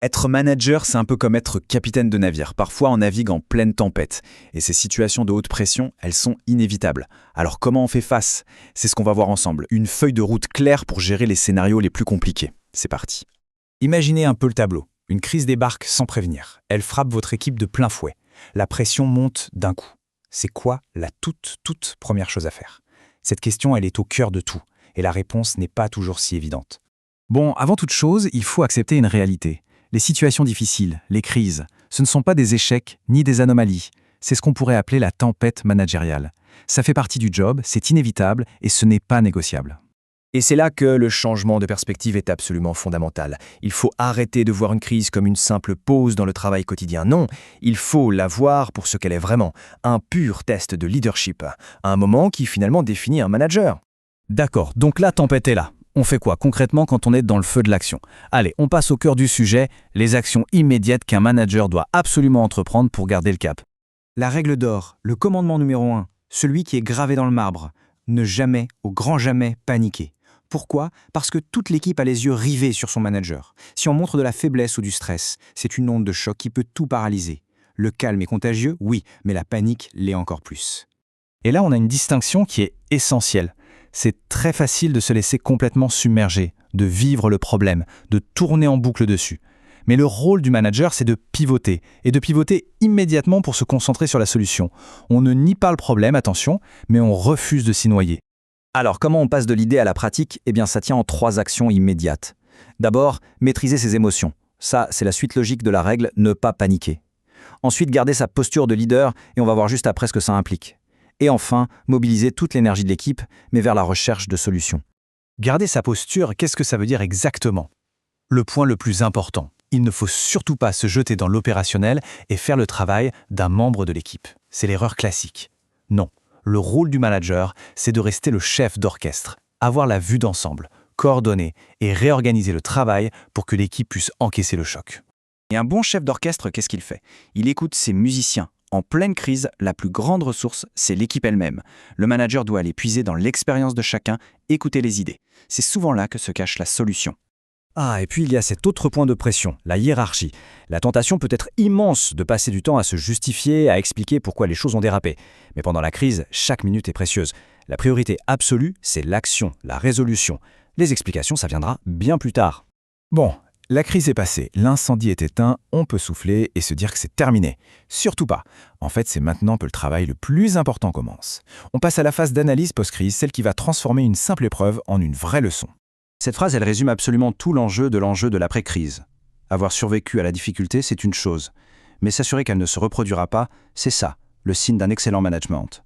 Être manager, c'est un peu comme être capitaine de navire. Parfois, on navigue en pleine tempête. Et ces situations de haute pression, elles sont inévitables. Alors comment on fait face? C'est ce qu'on va voir ensemble. Une feuille de route claire pour gérer les scénarios les plus compliqués. C'est parti. Imaginez un peu le tableau. Une crise débarque sans prévenir. Elle frappe votre équipe de plein fouet. La pression monte d'un coup. C'est quoi la toute première chose à faire? Cette question, elle est au cœur de tout. Et la réponse n'est pas toujours si évidente. Bon, avant toute chose, il faut accepter une réalité. Les situations difficiles, les crises, ce ne sont pas des échecs ni des anomalies. C'est ce qu'on pourrait appeler la tempête managériale. Ça fait partie du job, c'est inévitable et ce n'est pas négociable. Et c'est là que le changement de perspective est absolument fondamental. Il faut arrêter de voir une crise comme une simple pause dans le travail quotidien. Non, il faut la voir pour ce qu'elle est vraiment, un pur test de leadership, un moment qui finalement définit un manager. D'accord, donc la tempête est là. On fait quoi concrètement quand on est dans le feu de l'action? Allez, on passe au cœur du sujet, les actions immédiates qu'un manager doit absolument entreprendre pour garder le cap. La règle d'or, le commandement numéro 1, celui qui est gravé dans le marbre. Ne jamais, au grand jamais, paniquer. Pourquoi? Parce que toute l'équipe a les yeux rivés sur son manager. Si on montre de la faiblesse ou du stress, c'est une onde de choc qui peut tout paralyser. Le calme est contagieux, oui, mais la panique l'est encore plus. Et là, on a une distinction qui est essentielle. C'est très facile de se laisser complètement submerger, de vivre le problème, de tourner en boucle dessus. Mais le rôle du manager, c'est de pivoter, et de pivoter immédiatement pour se concentrer sur la solution. On ne nie pas le problème, attention, mais on refuse de s'y noyer. Alors, comment on passe de l'idée à la pratique? Eh bien, ça tient en 3 actions immédiates. D'abord, maîtriser ses émotions. Ça, c'est la suite logique de la règle, ne pas paniquer. Ensuite, garder sa posture de leader, et on va voir juste après ce que ça implique. Et enfin, mobiliser toute l'énergie de l'équipe, mais vers la recherche de solutions. Garder sa posture, qu'est-ce que ça veut dire exactement? Le point le plus important, il ne faut surtout pas se jeter dans l'opérationnel et faire le travail d'un membre de l'équipe. C'est l'erreur classique. Non, le rôle du manager, c'est de rester le chef d'orchestre, avoir la vue d'ensemble, coordonner et réorganiser le travail pour que l'équipe puisse encaisser le choc. Et un bon chef d'orchestre, qu'est-ce qu'il fait? Il écoute ses musiciens. En pleine crise, la plus grande ressource, c'est l'équipe elle-même. Le manager doit aller puiser dans l'expérience de chacun, écouter les idées. C'est souvent là que se cache la solution. Ah, et puis il y a cet autre point de pression, la hiérarchie. La tentation peut être immense de passer du temps à se justifier, à expliquer pourquoi les choses ont dérapé. Mais pendant la crise, chaque minute est précieuse. La priorité absolue, c'est l'action, la résolution. Les explications, ça viendra bien plus tard. Bon, la crise est passée, l'incendie est éteint, on peut souffler et se dire que c'est terminé. Surtout pas. En fait, c'est maintenant que le travail le plus important commence. On passe à la phase d'analyse post-crise, celle qui va transformer une simple épreuve en une vraie leçon. Cette phrase, elle résume absolument tout l'enjeu de l'après-crise. Avoir survécu à la difficulté, c'est une chose. Mais s'assurer qu'elle ne se reproduira pas, c'est ça, le signe d'un excellent management.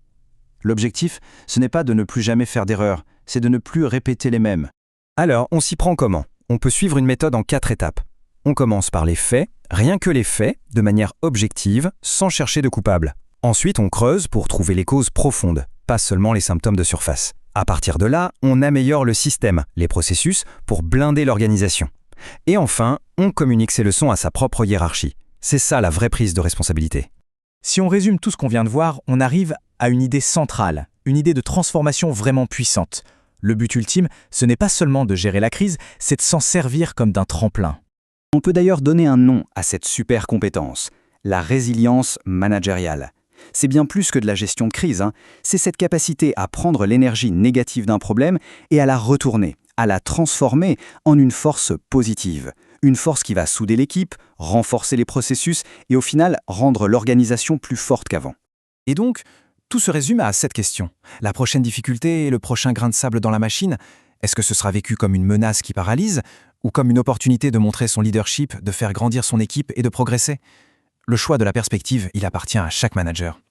L'objectif, ce n'est pas de ne plus jamais faire d'erreurs, c'est de ne plus répéter les mêmes. Alors, on s'y prend comment? On peut suivre une méthode en 4 étapes. On commence par les faits, rien que les faits, de manière objective, sans chercher de coupable. Ensuite, on creuse pour trouver les causes profondes, pas seulement les symptômes de surface. À partir de là, on améliore le système, les processus, pour blinder l'organisation. Et enfin, on communique ses leçons à sa propre hiérarchie. C'est ça la vraie prise de responsabilité. Si on résume tout ce qu'on vient de voir, on arrive à une idée centrale, une idée de transformation vraiment puissante. Le but ultime, ce n'est pas seulement de gérer la crise, c'est de s'en servir comme d'un tremplin. On peut d'ailleurs donner un nom à cette super compétence, la résilience managériale. C'est bien plus que de la gestion de crise, c'est cette capacité à prendre l'énergie négative d'un problème et à la retourner, à la transformer en une force positive. Une force qui va souder l'équipe, renforcer les processus et au final rendre l'organisation plus forte qu'avant. Et donc, tout se résume à cette question. La prochaine difficulté, le prochain grain de sable dans la machine, est-ce que ce sera vécu comme une menace qui paralyse ou comme une opportunité de montrer son leadership, de faire grandir son équipe et de progresser? Le choix de la perspective, il appartient à chaque manager.